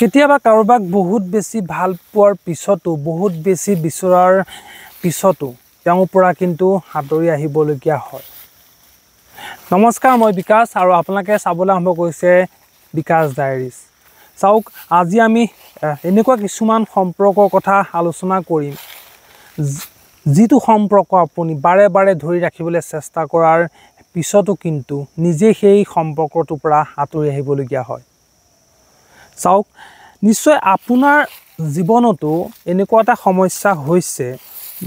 কেতিয়াবা কাৰোবাক বহুত বেছি ভাল পোৱাৰ পিছতো বহুত বেছি বিচৰাৰ পিছতো তেওঁৰ পৰা কিন্তু আঁতৰি আহিবলগীয়া হয়। নমস্কাৰ, মই বিকাশ আৰু আপোনালোকে চাবলৈ আৰম্ভ কৰিছে বিকাশ ডায়েৰিজ। চাওক, আজি আমি এনেকুৱা কিছুমান সম্পৰ্কৰ কথা আলোচনা কৰিম, যিটো সম্পৰ্ক আপুনি বাৰে বাৰে ধৰি ৰাখিবলৈ চেষ্টা কৰাৰ পিছতো কিন্তু নিজে সেই সম্পৰ্কটোৰ পৰা আঁতৰি আহিবলগীয়া হয়। চাওক, নিশ্চয় আপোনাৰ জীৱনতো এনেকুৱা এটা সমস্যা হৈছে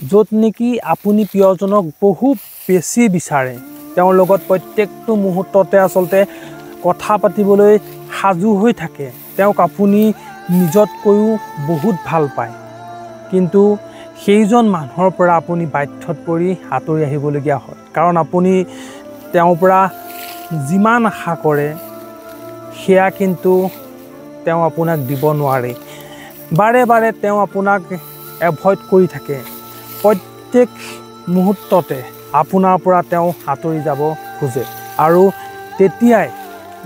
য'ত নেকি আপুনি প্ৰিয়জনক বহু বেছি বিচাৰে, তেওঁৰ লগত প্ৰত্যেকটো মুহূৰ্ততে আচলতে কথা পাতিবলৈ সাজু হৈ থাকে, তেওঁক আপুনি নিজতকৈও বহুত ভাল পায়, কিন্তু সেইজন মানুহৰ পৰা আপুনি বাধ্যত পৰি আঁতৰি আহিবলগীয়া হয়। কাৰণ আপুনি তেওঁৰ পৰা যিমান আশা কৰে সেয়া কিন্তু তেওঁ আপোনাক দিব নোৱাৰে। বাৰে বাৰে তেওঁ আপোনাক এভইড কৰি থাকে, প্ৰত্যেক মুহূৰ্ততে আপোনাৰ পৰা তেওঁ আঁতৰি যাব খোজে, আৰু তেতিয়াই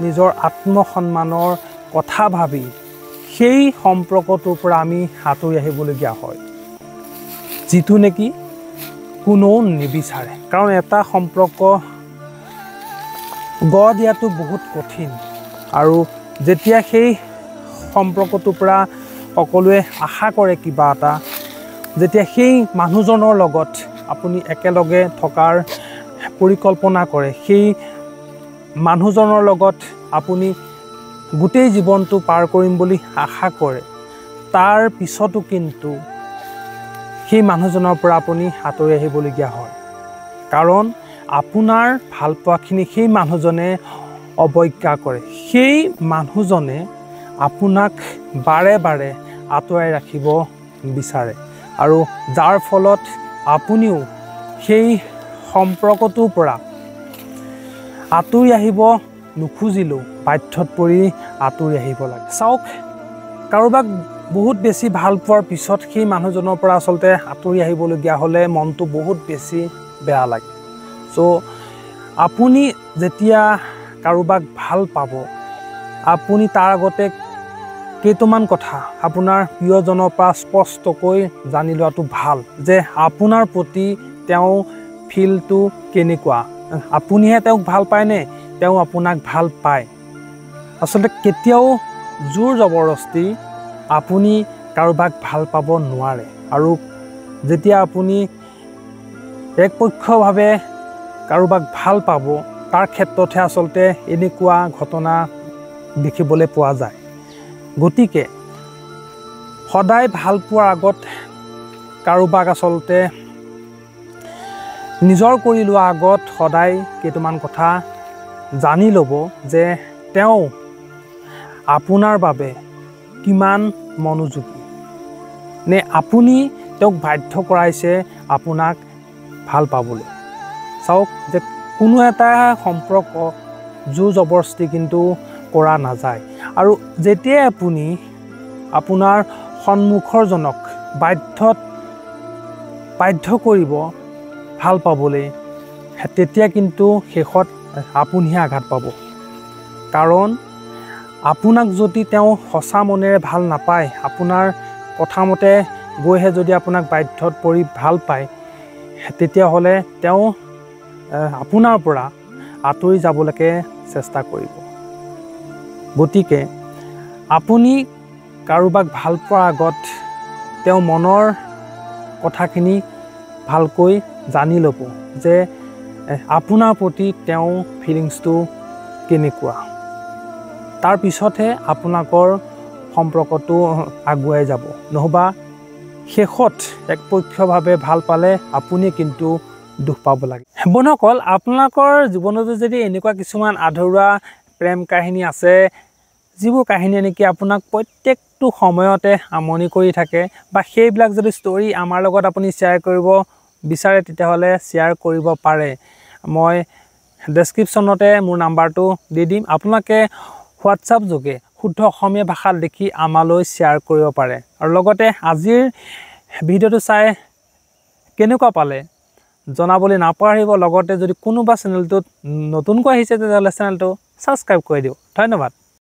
নিজৰ আত্মসন্মানৰ কথা ভাবি সেই সম্পৰ্কটোৰ পৰা আমি আঁতৰি আহিবলগীয়া হয়, যিটো নেকি কোনেও নিবিচাৰে। কাৰণ এটা সম্পৰ্ক গঢ় দিয়াটো বহুত কঠিন, আৰু যেতিয়া সেই সম্পৰ্কটোৰ পৰা সকলোৱে আশা কৰে কিবা এটা, যেতিয়া সেই মানুহজনৰ লগত আপুনি একেলগে থকাৰ পৰিকল্পনা কৰে, সেই মানুহজনৰ লগত আপুনি গোটেই জীৱনটো পাৰ কৰিম বুলি আশা কৰে, তাৰ পিছতো কিন্তু সেই মানুহজনৰ পৰা আপুনি আঁতৰি আহিবলগীয়া হয়। কাৰণ আপোনাৰ ভালপোৱাখিনি সেই মানুহজনে অৱজ্ঞা কৰে, সেই মানুহজনে আপোনাক বাৰে বাৰে আঁতৰাই ৰাখিব বিচাৰে, আৰু যাৰ ফলত আপুনিও সেই সম্পৰ্কটোৰ পৰা আঁতৰি আহিব নোখুজিলেও বাধ্যত পৰি আঁতৰি আহিব লাগে। চাওক, কাৰোবাক বহুত বেছি ভাল পোৱাৰ পিছত সেই মানুহজনৰ পৰা আচলতে আঁতৰি আহিবলগীয়া হ'লে মনটো বহুত বেছি বেয়া লাগে। চ' আপুনি যেতিয়া কাৰোবাক ভাল পাব, আপুনি তাৰ আগতে কেইটামান কথা আপোনাৰ প্ৰিয়জনৰ পৰা স্পষ্টকৈ জানি লোৱাটো ভাল, যে আপোনাৰ প্ৰতি তেওঁ ফিলটো কেনেকুৱা, আপুনিহে তেওঁক ভাল পায়নে তেওঁ আপোনাক ভাল পায়। আচলতে কেতিয়াও জোৰ জবৰদস্তি আপুনি কাৰোবাক ভাল পাব নোৱাৰে, আৰু যেতিয়া আপুনি একপক্ষভাৱে কাৰোবাক ভাল পাব, তাৰ ক্ষেত্ৰতহে আচলতে এনেকুৱা ঘটনা দেখিবলৈ পোৱা যায়। গতিকে সদায় ভাল পোৱাৰ আগত কাৰোবাক আচলতে নিজৰ কৰি লোৱাৰ আগত সদায় কেইটামান কথা জানি ল'ব, যে তেওঁ আপোনাৰ বাবে কিমান মনোযোগী, নে আপুনি তেওঁক বাধ্য কৰাইছে আপোনাক ভাল পাবলৈ। চাওক, যে কোনো এটা সম্পৰ্ক জোৰ জবৰদস্তি কিন্তু কৰা নাযায়, আৰু যেতিয়াই আপুনি আপোনাৰ সন্মুখৰজনক বাধ্য কৰিব ভাল পাবলৈ, তেতিয়া কিন্তু শেষত আপুনিহে আঘাত পাব। কাৰণ আপোনাক যদি তেওঁ সঁচা মনেৰে ভাল নাপায়, আপোনাৰ কথামতে গৈহে যদি আপোনাক বাধ্যত পৰি ভাল পায়, তেতিয়াহ'লে তেওঁ আপোনাৰ পৰা আঁতৰি যাবলৈকে চেষ্টা কৰিব। গতিকে আপুনি কাৰোবাক ভাল পোৱাৰ আগত তেওঁ মনৰ কথাখিনি ভালকৈ জানি ল'ব, যে আপোনাৰ প্ৰতি তেওঁ ফিলিংছটো কেনেকুৱা, তাৰ পিছতহে আপোনালোকৰ সম্পৰ্কটো আগুৱাই যাব। নহ'বা শেষত একপক্ষভাৱে ভাল পালে আপুনি কিন্তু দুখ পাব লাগে। বন্ধুসকল, আপোনালোকৰ জীৱনতো যদি এনেকুৱা কিছুমান আধৰুৱা প্ৰেম কাহিনী আছে, যিবোৰ কাহিনীয়ে নেকি আপোনাক প্ৰত্যেকটো সময়তে আমনি কৰি থাকে, বা সেইবিলাক যদি ষ্টৰি আমাৰ লগত আপুনি শ্বেয়াৰ কৰিব বিচাৰে, তেতিয়াহ'লে শ্বেয়াৰ কৰিব পাৰে। মই ডেছক্ৰিপশ্যনতে মোৰ নাম্বাৰটো দি দিম, আপোনালোকে হোৱাটছআপ যোগে শুদ্ধ অসমীয়া ভাষাত লিখি আমালৈ শ্বেয়াৰ কৰিব পাৰে। আৰু লগতে আজিৰ ভিডিঅ'টো চাই কেনেকুৱা পালে জনাবলৈ নাপাহৰিব। লগতে যদি কোনোবা চেনেলটোত নতুনকৈ আহিছে, তেতিয়াহ'লে চেনেলটো ছাবস্ক্ৰাইব কৰি দিওঁ। ধন্যবাদ।